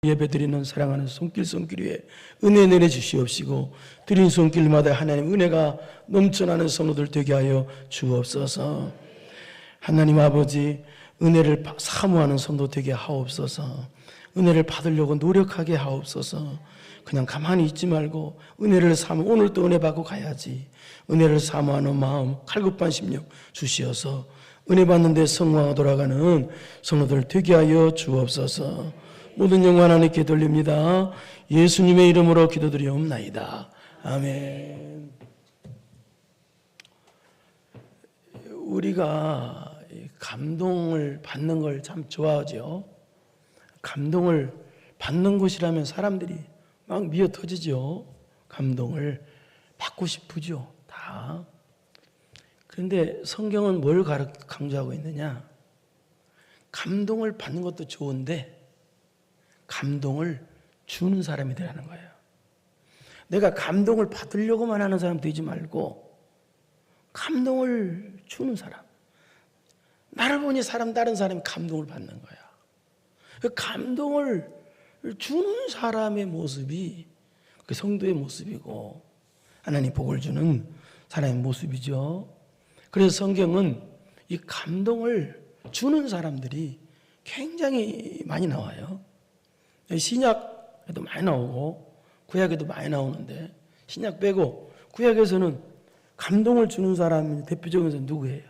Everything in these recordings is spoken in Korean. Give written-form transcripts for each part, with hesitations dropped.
예배드리는 사랑하는 손길 위에 은혜 내려주시옵시고 드린 손길마다 하나님 은혜가 넘쳐나는 성도들 되게 하여 주옵소서. 하나님 아버지, 은혜를 사모하는 성도 되게 하옵소서. 은혜를 받으려고 노력하게 하옵소서. 그냥 가만히 있지 말고 은혜를 사모, 오늘 또 은혜 받고 가야지, 은혜를 사모하는 마음, 칼급한 심령 주시어서 은혜 받는 데 성공하고 돌아가는 성도들 되게 하여 주옵소서. 모든 영광 하나님께 돌립니다. 예수님의 이름으로 기도드리옵나이다. 아멘. 우리가 감동을 받는 걸 참 좋아하죠. 감동을 받는 곳이라면 사람들이 막 미어 터지죠. 감동을 받고 싶으죠, 다. 그런데 성경은 뭘 강조하고 있느냐? 감동을 받는 것도 좋은데 감동을 주는 사람이 되라는 거예요. 내가 감동을 받으려고만 하는 사람 되지 말고 감동을 주는 사람. 나를 보니 다른 사람이 감동을 받는 거야. 그 감동을 주는 사람의 모습이 그 성도의 모습이고 하나님 복을 주는 사람의 모습이죠. 그래서 성경은 이 감동을 주는 사람들이 굉장히 많이 나와요. 신약에도 많이 나오고 구약에도 많이 나오는데 신약 빼고 구약에서는 감동을 주는 사람이 대표적인 사람은 누구예요?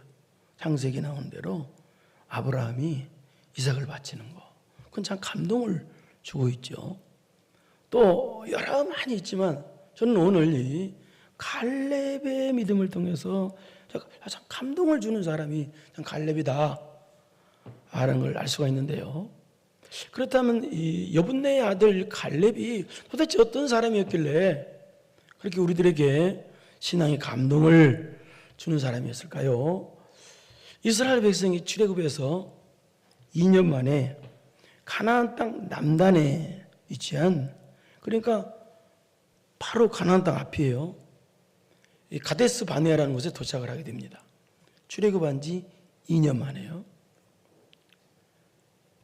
창세기 나오는 대로 아브라함이 이삭을 바치는 거. 그건 참 감동을 주고 있죠. 또 여러 많이 있지만 저는 오늘 이 갈렙의 믿음을 통해서 참 감동을 주는 사람이 참 갈렙이다 라는 걸 알 수가 있는데요. 그렇다면 이 여분네의 아들 갈렙이 도대체 어떤 사람이었길래 그렇게 우리들에게 신앙의 감동을 주는 사람이었을까요? 이스라엘 백성이 출애굽해서 2년 만에 가나안 땅 남단에 위치한, 그러니까 바로 가나안 땅 앞이에요. 이 가데스 바네아라는 곳에 도착을 하게 됩니다. 출애굽한 지 2년 만에요.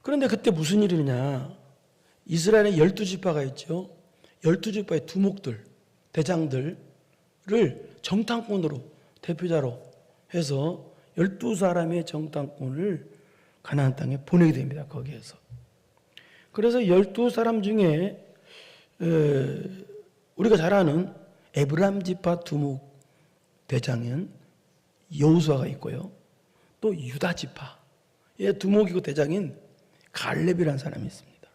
그런데 그때 무슨 일이냐? 이스라엘에 12지파가 있죠. 12지파의 두목들, 대장들을 정탐꾼으로, 대표자로 해서 12사람의 정탐꾼을 가나안 땅에 보내게 됩니다. 거기에서. 그래서 12사람 중에 우리가 잘 아는 에브라임 지파 두목 대장인 여호수아가 있고요. 또 유다 지파의 두목이고 대장인 갈렙이라는 사람이 있습니다.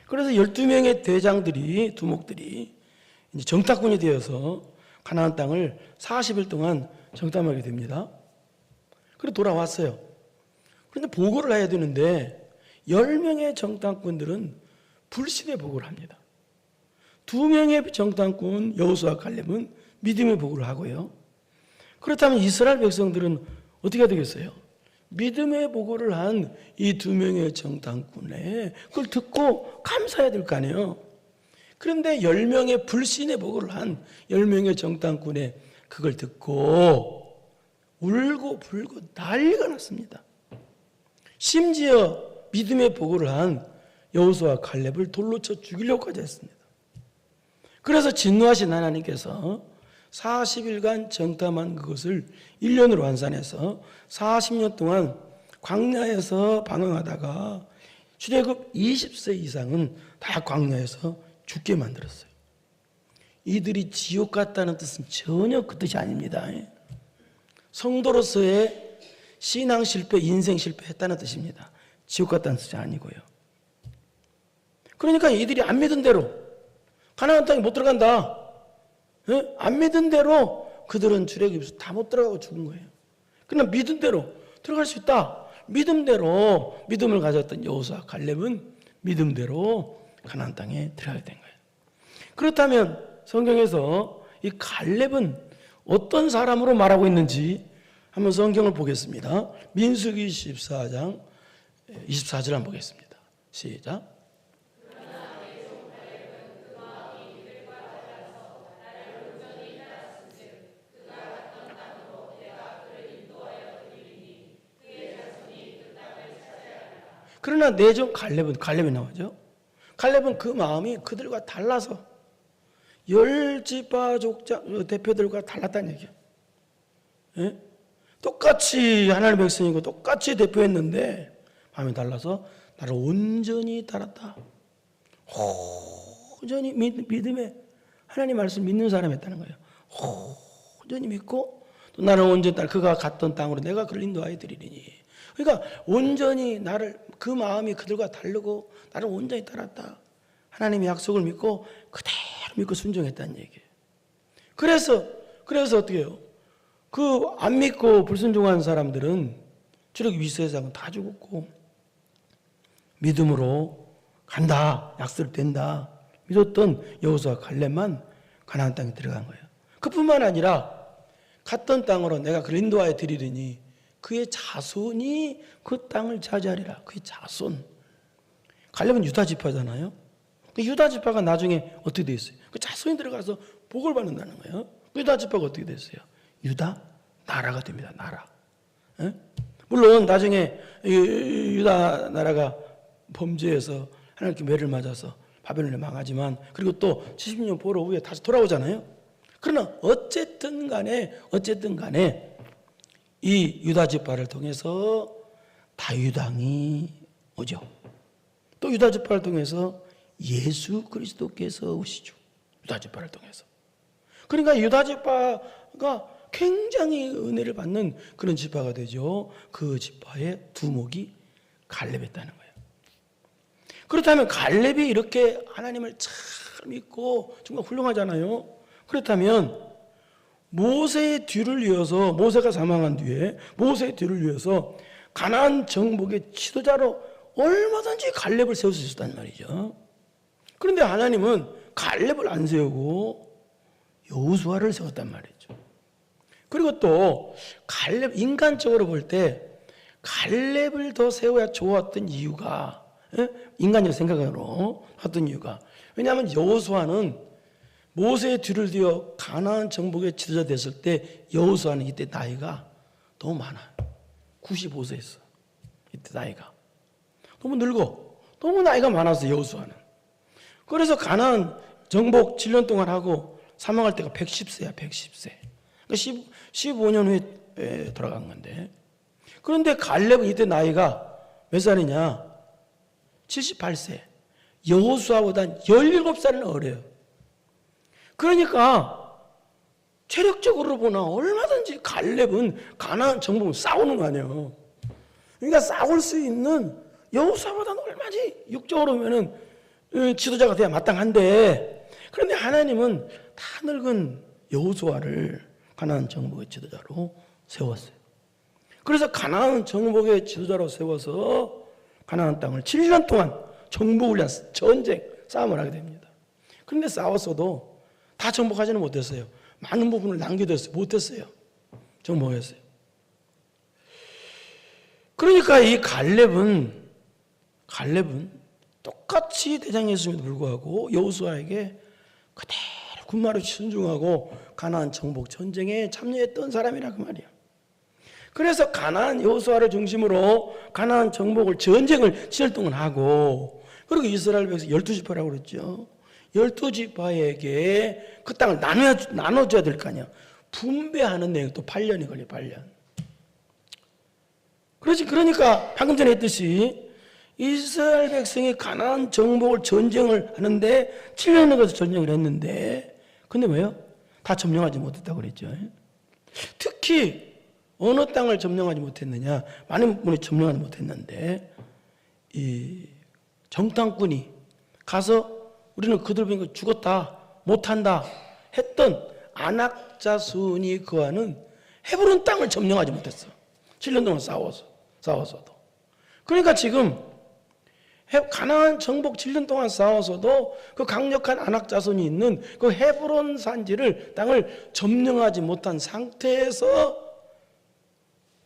그래서 12명의 대장들이, 두목들이 이제 정탐꾼이 되어서 가나안 땅을 40일 동안 정탐하게 됩니다. 그래서 돌아왔어요. 그런데 보고를 해야 되는데 10명의 정탐꾼들은 불신의 보고를 합니다. 2명의 정탐꾼 여호수아 갈렙은 믿음의 보고를 하고요. 그렇다면 이스라엘 백성들은 어떻게 되겠어요? 믿음의 보고를 한 이 2명의 정탐꾼에 그걸 듣고 감사해야 될 거 아니에요. 그런데 10명의 불신의 보고를 한 10명의 정탐꾼에 그걸 듣고 울고 불고 난리가 났습니다. 심지어 믿음의 보고를 한 여호수아 갈렙을 돌로 쳐 죽이려고까지 했습니다. 그래서 진노하신 하나님께서 40일간 정탐한 그것을 1년으로 환산해서 40년 동안 광야에서 방황하다가 출애굽 20세 이상은 다 광야에서 죽게 만들었어요. 이들이 지옥 갔다는 뜻은 전혀 그 뜻이 아닙니다. 성도로서의 신앙 실패, 인생 실패했다는 뜻입니다. 지옥 갔다는 뜻이 아니고요. 그러니까 이들이 안 믿은 대로 가나안 땅에 못 들어간다. 안 믿은 대로 그들은 출애굽에서 다 못 들어가고 죽은 거예요. 그러나 믿은 대로 들어갈 수 있다. 믿음대로, 믿음을 가졌던 여호수아 갈렙은 믿음대로 가나안 땅에 들어가게 된 거예요. 그렇다면 성경에서 이 갈렙은 어떤 사람으로 말하고 있는지 한번 성경을 보겠습니다. 민수기 14장 24절 한번 보겠습니다. 시작. 그러나 내종 갈렙이 나오죠. 갈렙은 그 마음이 그들과 달라서 10지파 족장 대표들과 달랐다는 얘기예요. 예? 똑같이 하나님의 백성이고 똑같이 대표했는데 마음이 달라서 나를 온전히 따랐다. 온전히 믿음에 하나님 말씀 믿는 사람이었다는 거예요. 온전히 믿고 또 나를 온전히 따라 그가 갔던 땅으로 내가 그를 인도하여 드리리니. 그러니까 온전히 나를 그 마음이 그들과 다르고 나를 온전히 따랐다. 하나님의 약속을 믿고 그대로 믿고 순종했다는 얘기예요. 그래서 어떻게 해요? 그 안 믿고 불순종한 사람들은 출애굽기 20장은 다 죽었고 믿음으로 간다, 약속을 된다 믿었던 여호수아 갈렙만 가나안 땅에 들어간 거예요. 그뿐만 아니라 갔던 땅으로 내가 그를 인도하여 드리리니 그의 자손이 그 땅을 차지하리라. 그의 자손. 갈렙은 유다 지파잖아요. 그 유다 지파가 나중에 어떻게 됐어요? 그 자손이 들어가서 복을 받는다는 거예요. 그 유다 지파가 어떻게 됐어요? 유다 나라가 됩니다. 나라. 예? 물론 나중에 유다 나라가 범죄해서 하나님께 매를 맞아서 바벨론에 망하지만 그리고 또 70년 포로 후에 다시 돌아오잖아요. 그러나 어쨌든 간에 이 유다 지파를 통해서 다윗왕이 오죠. 또 유다 지파를 통해서 예수 그리스도께서 오시죠. 유다 지파를 통해서. 그러니까 유다 지파가 굉장히 은혜를 받는 그런 지파가 되죠. 그 지파의 두목이 갈렙이었다는 거예요. 그렇다면 갈렙이 이렇게 하나님을 잘 믿고 정말 훌륭하잖아요. 그렇다면 모세의 뒤를 이어서 모세가 사망한 뒤에 모세의 뒤를 이어서 가나안 정복의 지도자로 얼마든지 갈렙을 세울 수 있었단 말이죠. 그런데 하나님은 갈렙을 안 세우고 여호수아를 세웠단 말이죠. 그리고 또 갈렙 인간적으로 볼 때 갈렙을 더 세워야 좋았던 이유가 인간적 생각으로 했던 이유가 왜냐하면 여호수아는 모세의 뒤를 이어 가나안 정복의 지도자 됐을 때 여호수아는 이때 나이가 너무 많아요. 95세였어. 이때 나이가 너무 늙어. 너무 나이가 많아서 여호수아는. 그래서 가나안 정복 7년 동안 하고 사망할 때가 110세야. 110세. 그러니까 15년 후에 돌아간 건데. 그런데 갈렙은 이때 나이가 몇 살이냐? 78세. 여호수아보다 17살은 어려요. 그러니까 체력적으로 보나 얼마든지 갈렙은 가나안 정복을 싸우는 거 아니에요. 그러니까 싸울 수 있는 여호수아보다는 얼마지 육적으로 보면은 지도자가 돼야 마땅한데 그런데 하나님은 다 늙은 여호수아를 가나안 정복의 지도자로 세웠어요. 그래서 가나안 정복의 지도자로 세워서 가나안 땅을 7년 동안 정복을 위한 전쟁 싸움을 하게 됩니다. 그런데 싸웠어도 다 정복하지는 못했어요. 많은 부분을 남겨뒀어요. 못했어요. 정복했어요. 그러니까 이 갈렙은 똑같이 대장이었음에도 불구하고 여호수아에게 그대로 군마로 순종하고 가나안 정복 전쟁에 참여했던 사람이라 그 말이야. 그래서 가나안 여호수아를 중심으로 가나안 정복을 전쟁을 7년 동안 하고 그리고 이스라엘 백성 12지파라고 그랬죠. 12지파에게 그 땅을 나눠줘야 될 거 아니야. 분배하는 내용이 또 8년이 걸려. 8년. 그러니까 방금 전에 했듯이 이스라엘 백성이 가나안 정복을 전쟁을 하는데 7년에 걸쳐서 전쟁을 했는데 근데 왜요? 다 점령하지 못했다고 그랬죠. 특히 어느 땅을 점령하지 못했느냐? 많은 분이 점령하지 못했는데 이 정탐꾼이 가서 우리는 그들 보니까 죽었다, 못한다 했던 아낙 자손이 거하는 헤브론 땅을 점령하지 못했어. 7년 동안 싸워서도. 그러니까 지금 가나안 정복 7년 동안 싸워서도 그 강력한 아낙 자손이 있는 그 헤브론 산지를 땅을 점령하지 못한 상태에서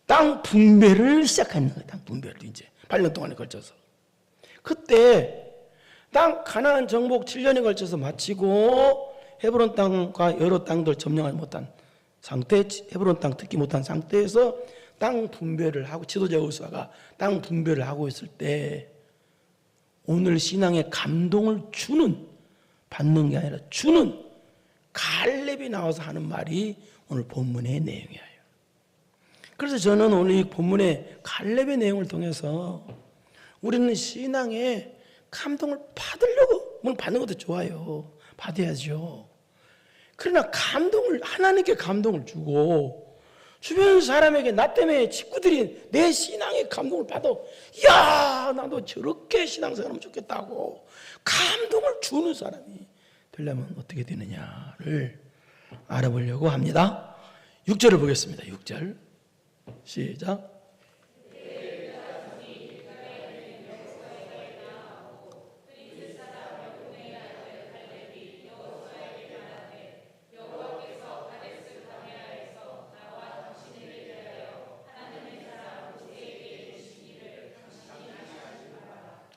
땅 분배를 시작하는 거예요. 땅 분배를 이제 8년 동안에 걸쳐서. 그때 가나안 정복 7년에 걸쳐서 마치고 헤브론 땅과 여러 땅들 점령하지 못한 상태, 헤브론 땅 특기 못한 상태에서 땅 분배를 하고 지도자 여호수아가 땅 분배를 하고 있을 때 오늘 신앙에 감동을 주는, 받는 게 아니라 주는 갈렙이 나와서 하는 말이 오늘 본문의 내용이에요. 그래서 저는 오늘 이 본문의 갈렙의 내용을 통해서 우리는 신앙에 감동을 받으려고, 물론 받는 것도 좋아요. 받아야죠. 그러나 감동을, 하나님께 감동을 주고 주변 사람에게, 나 때문에 친구들이 내 신앙에 감동을 받아, 야, 나도 저렇게 신앙생활하면 좋겠다고 감동을 주는 사람이 되려면 어떻게 되느냐를 알아보려고 합니다. 6절을 보겠습니다. 6절 시작.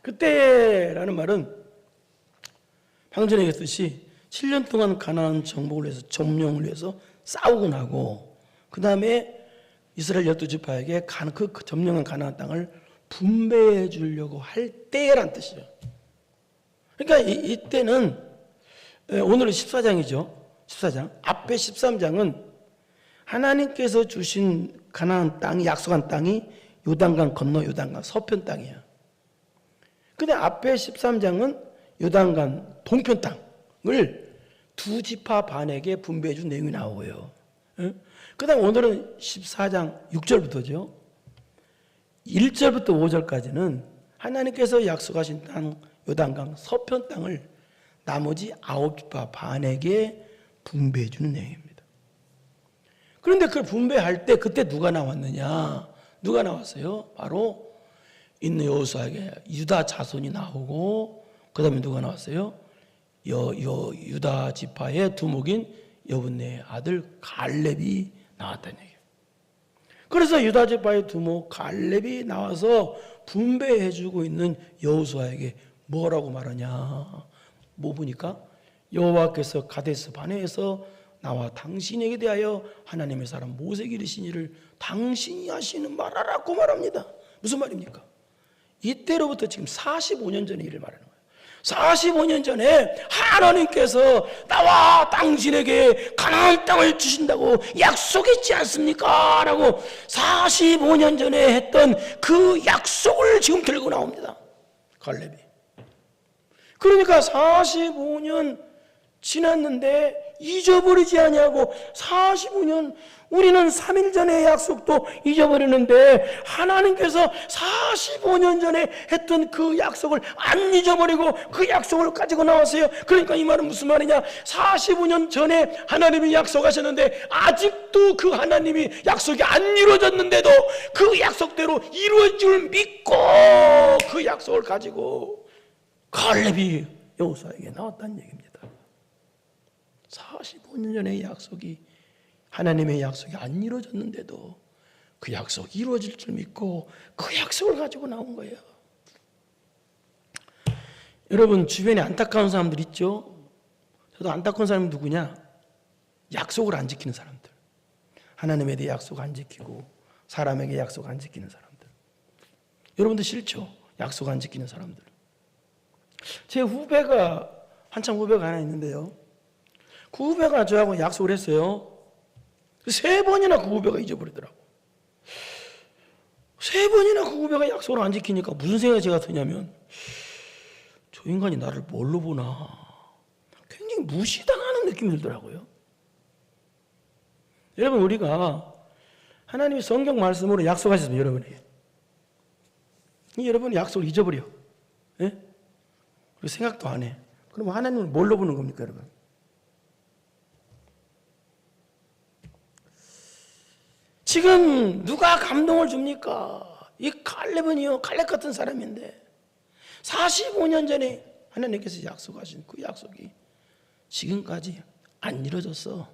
그때라는 말은 방금 전에 얘기했듯이 7년 동안 가나안 정복을 위해서, 점령을 위해서 싸우고 나고, 그 다음에 이스라엘 12지파에게 그 점령한 가나안 땅을 분배해 주려고 할 때란 뜻이죠. 그러니까 이때는, 오늘은 14장이죠. 14장. 앞에 13장은 하나님께서 주신 가나안 땅이, 약속한 땅이 요단강 건너 요단강 서편 땅이야. 근데 앞에 13장은 요단강 동편 땅을 두 지파 반에게 분배해 준 내용이 나오고요. 그 다음 오늘은 14장 6절부터죠. 1절부터 5절까지는 하나님께서 약속하신 땅 요단강 서편 땅을 나머지 9지파 반에게 분배해 주는 내용입니다. 그런데 그걸 분배할 때 그때 누가 나왔느냐? 누가 나왔어요? 바로 있는 여호수아에게 유다 자손이 나오고, 그 다음에 누가 나왔어요? 유다 지파의 두목인 여분네의 아들 갈렙이 나왔다는 얘기예요. 그래서 유다 지파의 두목 갈렙이 나와서 분배해주고 있는 여호수아에게 뭐라고 말하냐? 뭐 보니까 여호와께서 가데스 바네에서 나와 당신에게 대하여 하나님의 사람 모세에게 이르신 일을 당신이 하시는 말하라고 말합니다. 무슨 말입니까? 이때로부터 지금 45년 전의 일을 말하는 거예요. 45년 전에 하나님께서 나와 당신에게 가나안 땅을 주신다고 약속했지 않습니까? 라고 45년 전에 했던 그 약속을 지금 들고 나옵니다. 갈렙이. 그러니까 45년 지났는데 잊어버리지 아니하고, 45년, 우리는 3일 전의 약속도 잊어버리는데 하나님께서 45년 전에 했던 그 약속을 안 잊어버리고 그 약속을 가지고 나왔어요. 그러니까 이 말은 무슨 말이냐? 45년 전에 하나님이 약속하셨는데 아직도 그 하나님이 약속이 안 이루어졌는데도 그 약속대로 이루어질 줄 믿고 그 약속을 가지고 갈렙이 여호수아에게 나왔다는 얘기입니다. 45년 전의 약속이, 하나님의 약속이 안 이루어졌는데도 그 약속이 이루어질 줄 믿고 그 약속을 가지고 나온 거예요. 여러분 주변에 안타까운 사람들 있죠? 저도 안타까운 사람이 누구냐? 약속을 안 지키는 사람들. 하나님에 대해 약속 안 지키고 사람에게 약속 안 지키는 사람들. 여러분도 싫죠? 약속 안 지키는 사람들. 제 후배가, 한참 후배가 하나 있는데요, 그 후배가 저하고 약속을 했어요. 3번이나 그 후배가 잊어버리더라고. 3번이나 그 후배가 약속을 안 지키니까 무슨 생각이 제가 드냐면, 저 인간이 나를 뭘로 보나, 굉장히 무시당하는 느낌이 들더라고요. 여러분 우리가 하나님이 성경 말씀으로 약속하셨습니다. 여러분에게. 여러분 약속을 잊어버려. 예? 그리고 생각도 안 해. 그럼 하나님을 뭘로 보는 겁니까 여러분? 지금 누가 감동을 줍니까? 이 갈렙은요, 갈렙 같은 사람인데 45년 전에 하나님께서 약속하신 그 약속이 지금까지 안 이루어졌어.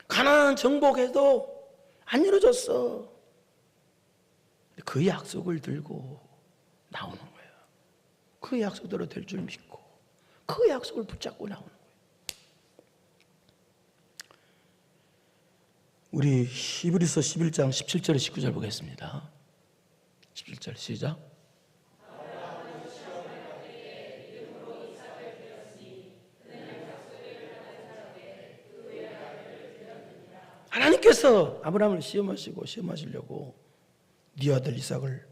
가나안 정복해도 안 이루어졌어. 그 약속을 들고 나오는 거예요. 그 약속대로 될 줄 믿고 그 약속을 붙잡고 나오는 거예요. 우리 히브리서 11장 17절에 19절 보겠습니다. 17절 시작. 하나님께서 아브라함을 시험하시려고 네 아들 이삭을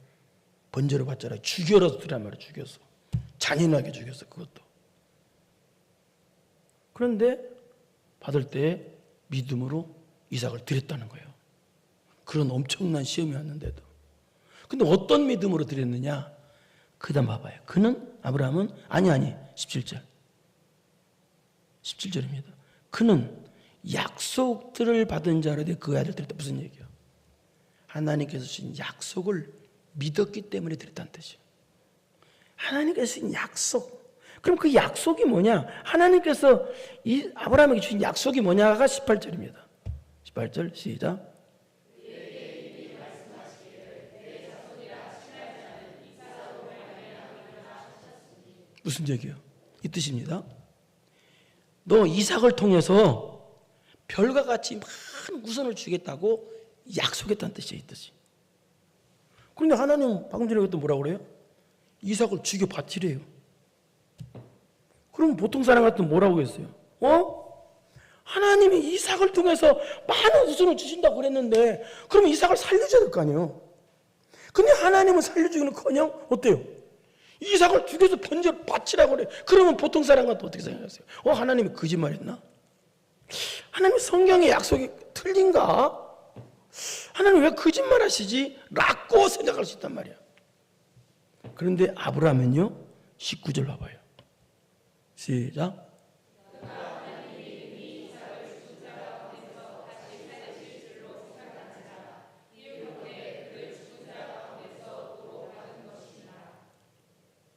번제로 받자라 죽여라서 드란 말이야. 죽여서 잔인하게 죽였어. 그것도. 그런데 받을 때 믿음으로 이삭을 드렸다는 거예요. 그런 엄청난 시험이 왔는데도. 근데 어떤 믿음으로 드렸느냐? 그 다음 봐봐요. 아브라함은 아니 17절 17절입니다. 그는 약속들을 받은 자로 그 아들 드렸다. 무슨 얘기야? 하나님께서 주신 약속을 믿었기 때문에 드렸다는 뜻이에요. 하나님께서 주신 약속. 그럼 그 약속이 뭐냐? 하나님께서 이 아브라함에게 주신 약속이 뭐냐가 18절입니다. 18절 시작. 무슨 얘기예요? 이 뜻입니다. 너 이삭을 통해서 별과 같이 많은 후손을 주겠다고 약속했다는 뜻이에요. 이 뜻이. 그런데 하나님 방금 전에 그것도 뭐라고 그래요? 이삭을 죽여 바치래요. 그럼 보통 사람 같으면 뭐라고 했어요? 하나님이 이삭을 통해서 많은 후손을 주신다고 그랬는데 그러면 이삭을 살려줘야 될 거 아니에요. 근데 하나님은 살려주기는커녕 어때요? 이삭을 죽여서 번제로 바치라고 그래. 그러면 보통 사람 같으면 어떻게 생각하세요? 하나님이 거짓말했나? 하나님 성경의 약속이 틀린가? 하나님 왜 거짓말하시지? 라고 생각할 수 있단 말이야. 그런데 아브라함은요 19절 봐봐요. 시작.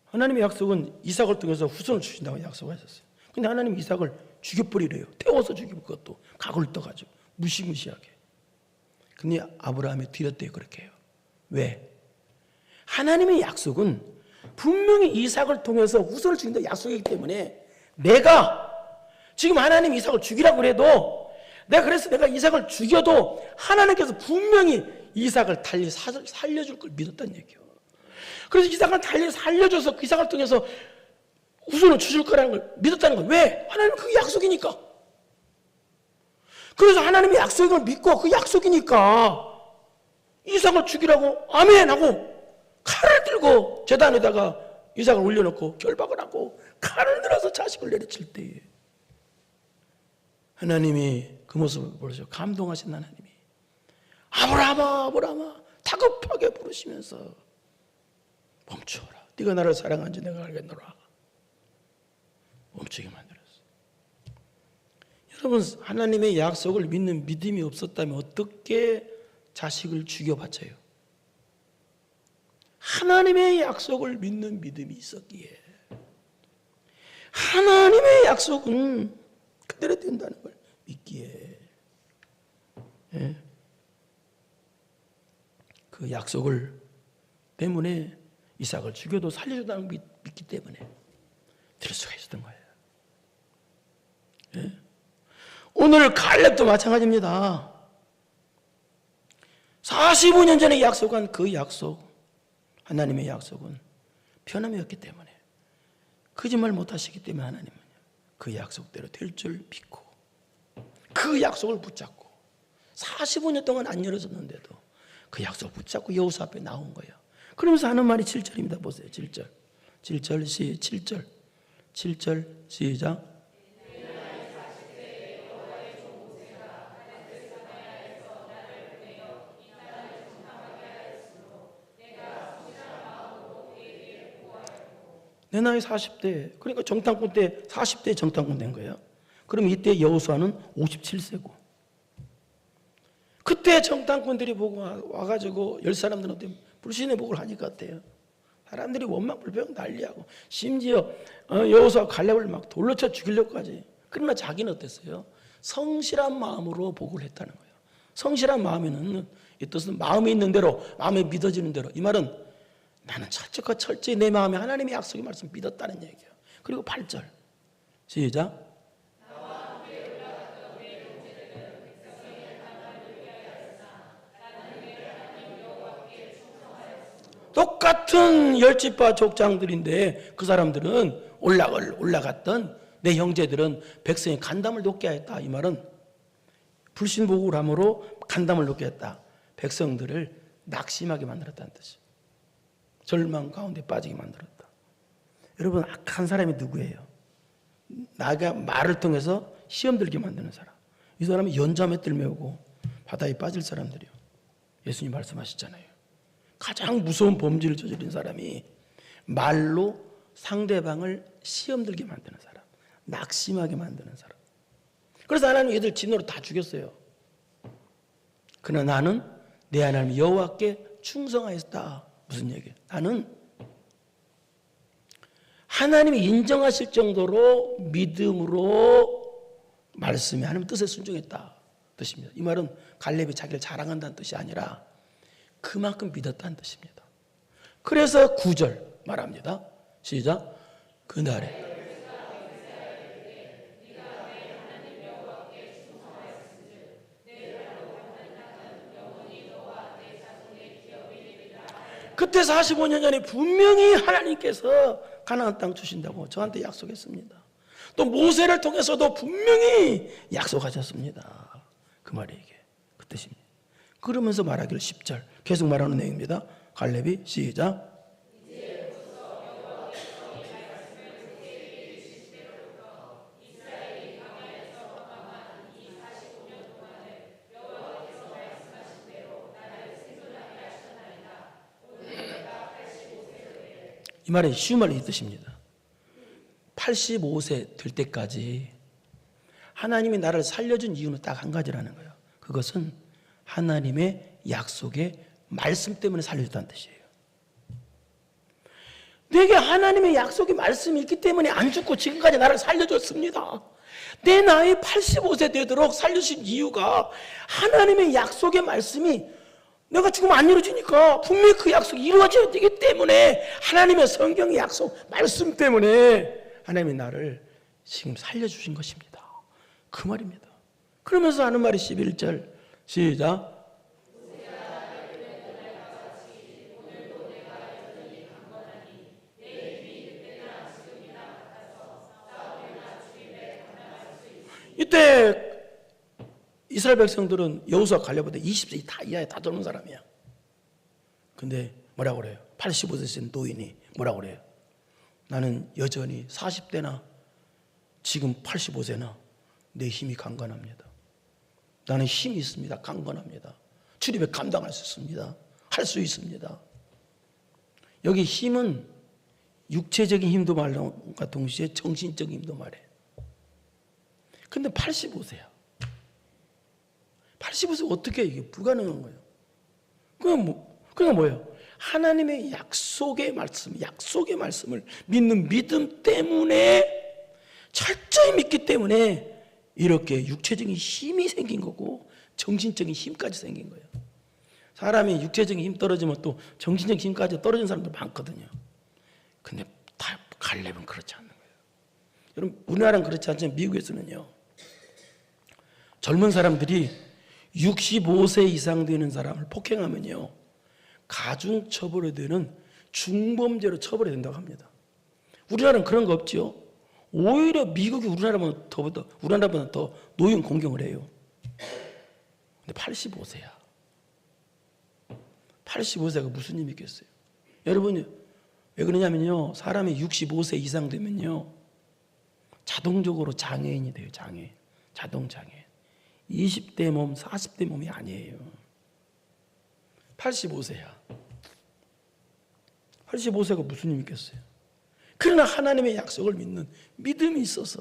하나님의 약속은 이삭을 통해서 후손을 주신다고 약속하셨어요. 근데 하나님이 이삭을 죽여버리래요. 태워서 죽이고 그것도 각을 떠가지고 무시무시하게. 근데 아브라함이 드렸대요. 그렇게 해요. 왜? 하나님의 약속은 분명히 이삭을 통해서 후손을 주긴다 약속이기 때문에 내가 지금 하나님이 이삭을 죽이라고 그래도 그래서 내가 이삭을 죽여도 하나님께서 분명히 이삭을 달리 살려줄 걸 믿었다는 얘기예요. 그래서 이삭을 달리 살려줘서 그 이삭을 통해서 후손을 주실 거라는 걸 믿었다는 거예요. 왜? 하나님은 그게 약속이니까. 그래서 하나님의 약속을 믿고 그 약속이니까 이삭을 죽이라고 아멘 하고 칼을 들고 제단에다가 이삭을 올려놓고 결박을 하고 칼을 들어서 자식을 내리칠 때에 하나님이 그 모습을 보셔 감동하신 하나님이 아브라함아 아브라함아 다급하게 부르시면서 멈추어라. 네가 나를 사랑한지 내가 알겠노라. 멈추게 만들었어. 여러분 하나님의 약속을 믿는 믿음이 없었다면 어떻게 자식을 죽여바쳐요? 하나님의 약속을 믿는 믿음이 있었기에 하나님의 약속은 그대로 된다는 걸 믿기에 그 약속을 때문에 이삭을 죽여도 살려준다는 걸 믿기 때문에 들을 수가 있었던 거예요. 오늘 갈렙도 마찬가지입니다. 45년 전에 약속한 그 약속, 하나님의 약속은 편함이었기 때문에 거짓말 못하시기 때문에 하나님은 그 약속대로 될 줄 믿고 그 약속을 붙잡고 45년 동안 안 열어졌는데도 그 약속을 붙잡고 여호수 앞에 나온 거예요. 그러면서 하는 말이 7절입니다. 보세요. 7절 7절 시작. 내 나이 40대, 그러니까 정탐꾼 때 40대 정탐꾼 된 거예요. 그럼 이때 여호수아는 57세고 그때 정탐꾼들이 보고 와가지고 10사람들한테 불신의 복을 하니까 어때요? 사람들이 원망불평 난리하고 심지어 여호수아 갈렙을 막 돌로 쳐 죽이려고 하지. 그러나 자기는 어땠어요? 성실한 마음으로 복을 했다는 거예요. 성실한 마음에는 이 뜻은 마음에 있는 대로, 마음에 믿어지는 대로. 이 말은 나는 철저히 철저히 내 마음에 하나님의 약속의 말씀 믿었다는 얘기예요. 그리고 8절 시작. 똑같은 열집파 족장들인데 그 사람들은 올라갔던 내 형제들은 백성의 간담을 높게 하였다. 이 말은 불신보고람으로 간담을 놓게 했다. 백성들을 낙심하게 만들었다는 뜻이에요. 절망 가운데 빠지게 만들었다. 여러분, 악한 사람이 누구예요? 나가 말을 통해서 시험 들게 만드는 사람. 이 사람은 연자매 뜰매우고 바다에 빠질 사람들이요. 예수님 말씀하셨잖아요. 가장 무서운 범죄를 저지른 사람이 말로 상대방을 시험 들게 만드는 사람, 낙심하게 만드는 사람. 그래서 하나님 얘들 진노로 다 죽였어요. 그러나 나는 내 하나님 여호와께 충성하였다. 무슨 얘기예요? 나는 하나님이 인정하실 정도로 믿음으로 말씀이 하나님 뜻에 순종했다 뜻입니다. 이 말은 갈렙이 자기를 자랑한다는 뜻이 아니라 그만큼 믿었다는 뜻입니다. 그래서 9절 말합니다. 시작. 그날에 그때 45년 전에 분명히 하나님께서 가나안 땅 주신다고 저한테 약속했습니다. 또 모세를 통해서도 분명히 약속하셨습니다. 그 말이 이게 그 뜻입니다. 그러면서 말하기를 10절 계속 말하는 내용입니다. 갈렙이 시작. 이 말은 쉬운 말이 이 뜻입니다. 85세 될 때까지 하나님이 나를 살려준 이유는 딱 한 가지라는 거예요. 그것은 하나님의 약속의 말씀 때문에 살려줬다는 뜻이에요. 내게 하나님의 약속의 말씀이 있기 때문에 안 죽고 지금까지 나를 살려줬습니다. 내 나이 85세 되도록 살려주신 이유가 하나님의 약속의 말씀이 내가 죽으면 안 이루어지니까 분명히 그 약속이 이루어져야 되기 때문에 하나님의 성경의 약속 말씀 때문에 하나님이 나를 지금 살려주신 것입니다. 그 말입니다. 그러면서 하는 말이 11절 시작. 이때 이스라엘 백성들은 여호수아 갈렙보다 20세 다 이하에 다 젊은 사람이야. 근데 뭐라고 그래요? 85세 된 노인이 뭐라고 그래요? 나는 여전히 40대나 지금 85세나 내 힘이 강건합니다. 나는 힘이 있습니다. 강건합니다. 출입에 감당할 수 있습니다. 할 수 있습니다. 여기 힘은 육체적인 힘도 말과 동시에 정신적인 힘도 말해. 근데 85세야. 85세 어떻게 이게 불가능한 거예요? 그냥 뭐예요? 하나님의 약속의 말씀을 믿는 믿음 때문에 철저히 믿기 때문에 이렇게 육체적인 힘이 생긴 거고 정신적인 힘까지 생긴 거예요. 사람이 육체적인 힘 떨어지면 또 정신적인 힘까지 떨어진 사람들 많거든요. 근데 다 갈렙은 그렇지 않는 거예요. 여러분, 우리나라는 그렇지 않지만 미국에서는요, 젊은 사람들이 65세 이상 되는 사람을 폭행하면요, 가중처벌이 되는 중범죄로 처벌이 된다고 합니다. 우리나라는 그런 거 없죠. 오히려 미국이 우리나라보다 더 노인 공경을 해요. 근데 85세야. 85세가 무슨 힘이 있겠어요? 여러분, 왜 그러냐면요, 사람이 65세 이상 되면요, 자동적으로 장애인이 돼요. 장애인. 자동장애인. 20대 몸, 40대 몸이 아니에요. 85세야. 85세가 무슨 힘이 있겠어요? 그러나 하나님의 약속을 믿는 믿음이 있어서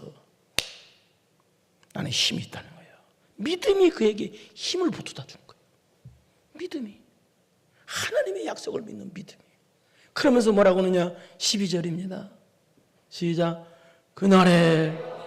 나는 힘이 있다는 거예요. 믿음이 그에게 힘을 붙여다 준 거예요. 믿음이. 하나님의 약속을 믿는 믿음이. 그러면서 뭐라고 하느냐? 12절입니다. 시작. 그날에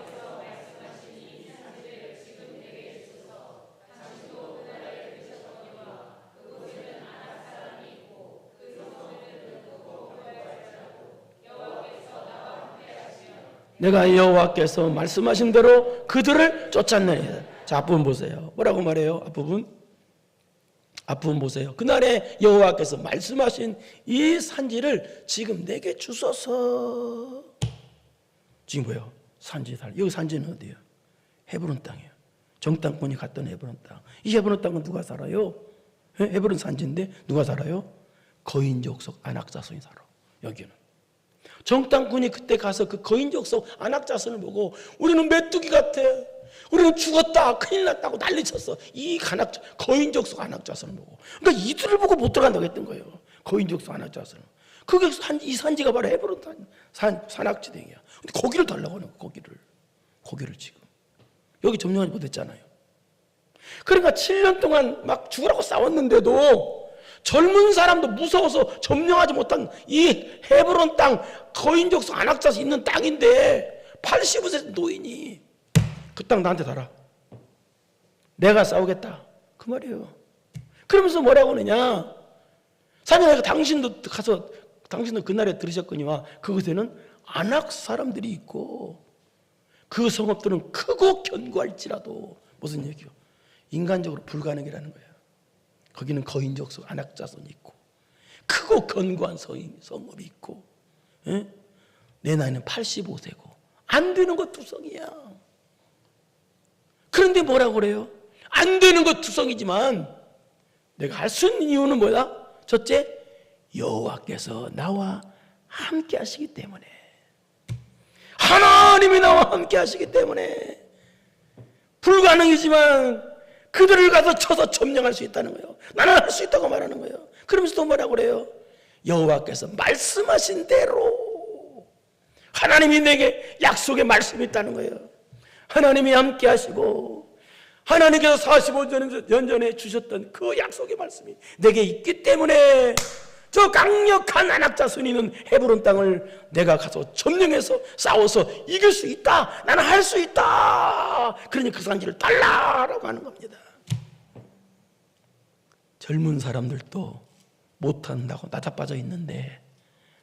내가 여호와께서 말씀하신 대로 그들을 쫓았느니라. 자, 앞부분 보세요. 뭐라고 말해요? 앞부분 보세요. 그날에 여호와께서 말씀하신 이 산지를 지금 내게 주소서. 지금 뭐예요? 산지 살. 여기 산지는 어디예요? 헤브론 땅이에요. 정탐꾼이 갔던 헤브론 땅. 이 헤브론 땅은 누가 살아요? 헤브론 산지인데 누가 살아요? 거인 족속 아낙 자손이 살아. 여기는 정탐꾼이 그때 가서 그 거인 족속 아낙 자손을 보고 우리는 메뚜기 같아, 우리는 죽었다, 큰일 났다고 난리쳤어. 이 거인 족속 아낙 자손을 보고, 그러니까 이들을 보고 못 들어간다고 했던 거예요. 거인 족속 아낙 자손을. 그게 이 산지가 바로 헤브론 산악지대야. 근데 거기를 달라고 하는 거예요. 거기를 지금 여기 점령하지 못했잖아요. 그러니까 7년 동안 막 죽으라고 싸웠는데도 젊은 사람도 무서워서 점령하지 못한 이 헤브론 땅, 거인 족속 아낙 자손 있는 땅인데 85세 노인이 그 땅 나한테 달아, 내가 싸우겠다, 그 말이에요. 그러면서 뭐라고 하느냐, 사냥하니까 당신도 가서, 당신도 그날에 들으셨거니와 그곳에는 아낙 사람들이 있고 그 성읍들은 크고 견고할지라도, 무슨 얘기요? 인간적으로 불가능이라는 거예요. 거기는 거인 족속 아낙 자손이 있고 크고 견고한 성읍이 있고, 에? 내 나이는 85세고 안 되는 거 투성이야. 그런데 뭐라고 그래요? 안 되는 거 투성이지만 내가 할 수 있는 이유는 뭐야? 첫째, 여호와께서 나와 함께 하시기 때문에, 하나님이 나와 함께 하시기 때문에 불가능이지만 그들을 가서 쳐서 점령할 수 있다는 거예요. 나는 할 수 있다고 말하는 거예요. 그러면서 또 뭐라고 그래요? 여호와께서 말씀하신 대로, 하나님이 내게 약속의 말씀이 있다는 거예요. 하나님이 함께 하시고 하나님께서 45년 전에 주셨던 그 약속의 말씀이 내게 있기 때문에 저 강력한 아낙 자손이 있는 헤브론 땅을 내가 가서 점령해서 싸워서 이길 수 있다, 나는 할 수 있다, 그러니 그 산지를 달라라고 하는 겁니다. 젊은 사람들도 못한다고 나자빠져 있는데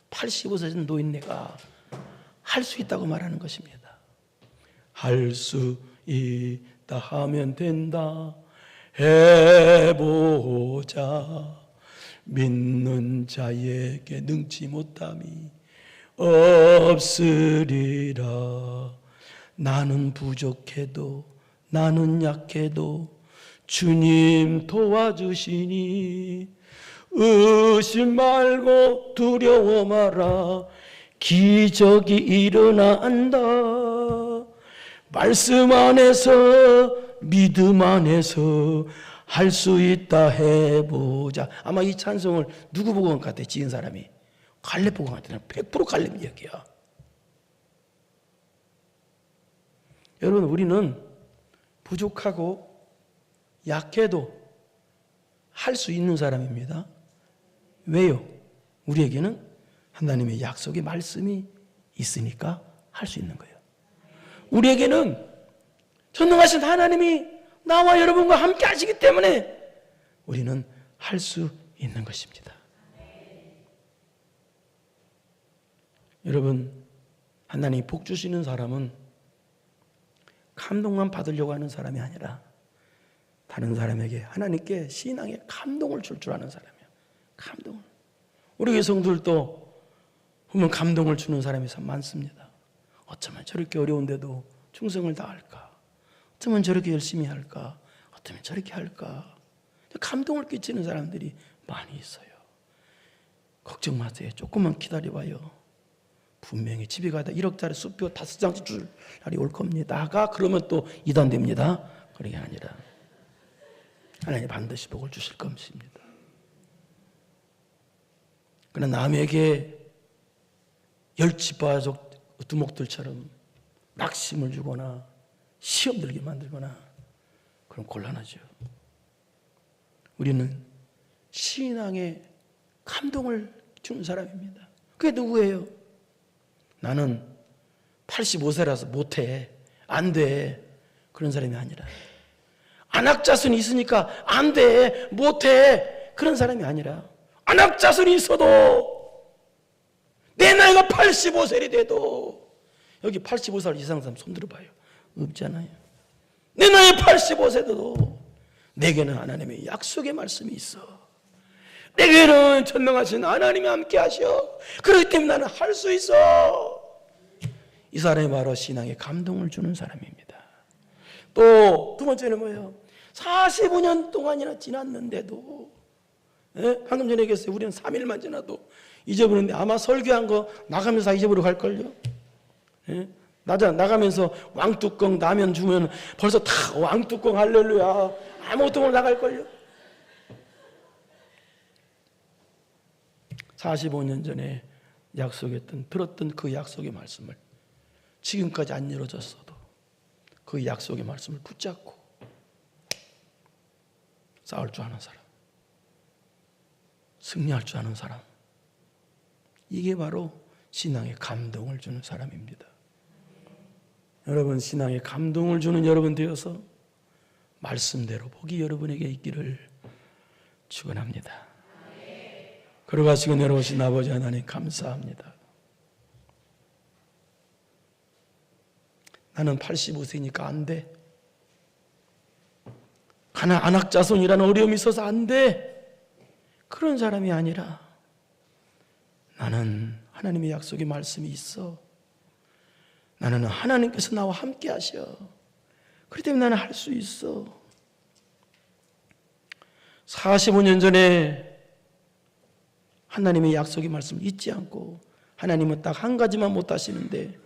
85세 된 노인네가 할 수 있다고 말하는 것입니다. 할 수 있다 하면 된다, 해보자. 믿는 자에게 능치 못함이 없으리라. 나는 부족해도, 나는 약해도 주님 도와주시니 의심 말고 두려워 마라. 기적이 일어난다. 말씀 안에서, 믿음 안에서 할 수 있다, 해보자. 아마 이 찬송을 누구 보고 간 것 같아? 지은 사람이 갈렙 보고 간 것 같아. 100% 갈렙 이야기야. 여러분, 우리는 부족하고 약해도 할 수 있는 사람입니다. 왜요? 우리에게는 하나님의 약속의 말씀이 있으니까 할 수 있는 거예요. 우리에게는 전능하신 하나님이 나와 여러분과 함께 하시기 때문에 우리는 할 수 있는 것입니다. 여러분, 하나님이 복 주시는 사람은 감동만 받으려고 하는 사람이 아니라 다른 사람에게, 하나님께 신앙의 감동을 줄 아는 사람이에요. 감동을. 우리 교회 성도들도 보면 감동을 주는 사람이 참 많습니다. 어쩌면 저렇게 어려운데도 충성을 다할까? 어쩌면 저렇게 열심히 할까? 어쩌면 저렇게 할까? 감동을 끼치는 사람들이 많이 있어요. 걱정 마세요. 조금만 기다려봐요. 분명히 집에 가다 1억짜리 수표 5장씩 줄 날이 올 겁니다. 그러면 또 이단됩니다. 그런 게 아니라 하나님 반드시 복을 주실 것입니다. 그러나 남에게 열치바족 두목들처럼 낙심을 주거나 시험 들게 만들거나 그럼 곤란하죠. 우리는 신앙의 감동을 주는 사람입니다. 그게 누구예요? 나는 85세라서 못해, 안 돼, 그런 사람이 아니라, 안악자손이 있으니까 안 돼, 못해, 그런 사람이 아니라, 안악자손이 있어도 내 나이가 85살이 돼도, 여기 85살 이상 사람 손 들어봐요. 없잖아요. 내 나이 85세도 내게는 하나님의 약속의 말씀이 있어. 내게는 전능하신 하나님이 함께 하셔. 그렇기 때문에 나는 할 수 있어. 이 사람이 바로 신앙에 감동을 주는 사람입니다. 또 두 번째는 뭐예요? 45년 동안이나 지났는데도, 예? 방금 전에 얘기했어요. 우리는 3일만 지나도 잊어버리는데 아마 설교한 거 나가면서 잊어버리고 갈걸요. 예? 나가면서 왕뚜껑 라면 주면 벌써 다 왕뚜껑 할렐루야 아무것도 모르고 나갈걸요. 45년 전에 약속했던, 들었던 그 약속의 말씀을 지금까지 안 이루어졌어도 그 약속의 말씀을 붙잡고 싸울 줄 아는 사람, 승리할 줄 아는 사람, 이게 바로 신앙에 감동을 주는 사람입니다. 여러분, 신앙에 감동을 주는 여러분 되어서 말씀대로 복이 여러분에게 있기를 축원합니다. 걸어가시고 내려오신 아버지 하나님 감사합니다. 나는 85세니까 안 돼. 안악자손이라는 어려움이 있어서 안 돼. 그런 사람이 아니라 나는 하나님의 약속의 말씀이 있어. 나는 하나님께서 나와 함께 하셔. 그렇기 때문에 나는 할 수 있어. 45년 전에 하나님의 약속의 말씀을 잊지 않고, 하나님은 딱 한 가지만 못 하시는데,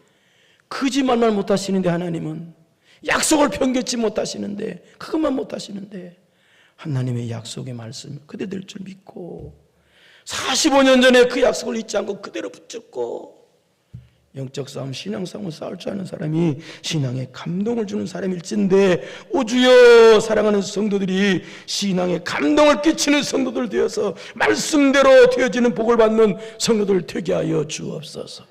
거짓말만 못 하시는데, 하나님은 약속을 변개치 못 하시는데, 그것만 못 하시는데, 하나님의 약속의 말씀 그대로 될 줄 믿고 45년 전에 그 약속을 잊지 않고 그대로 붙잡고 영적 싸움, 신앙 싸움을 싸울 줄 아는 사람이 신앙에 감동을 주는 사람일진데, 오주여, 사랑하는 성도들이 신앙에 감동을 끼치는 성도들 되어서 말씀대로 되어지는 복을 받는 성도들 되게 하여 주옵소서.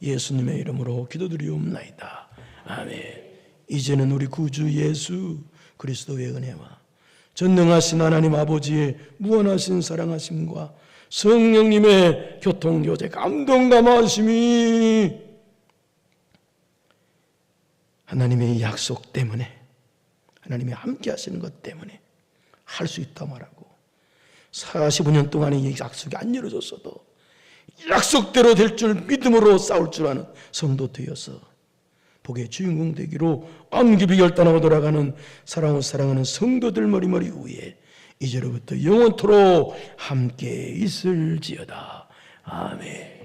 예수님의 이름으로 기도드리옵나이다. 아멘. 이제는 우리 구주 예수 그리스도의 은혜와 전능하신 하나님 아버지의 무한하신 사랑하심과 성령님의 교통교제 감동감하심이 하나님의 약속 때문에, 하나님이 함께 하시는 것 때문에 할 수 있다 말하고, 45년 동안의 이 약속이 안 이루어졌어도 약속대로 될 줄 믿음으로 싸울 줄 아는 성도 되어서 복의 주인공 되기로 암기비 결단하고 돌아가는 사랑하는 성도들 머리머리 위에 이제로부터 영원토록 함께 있을지어다. 아멘.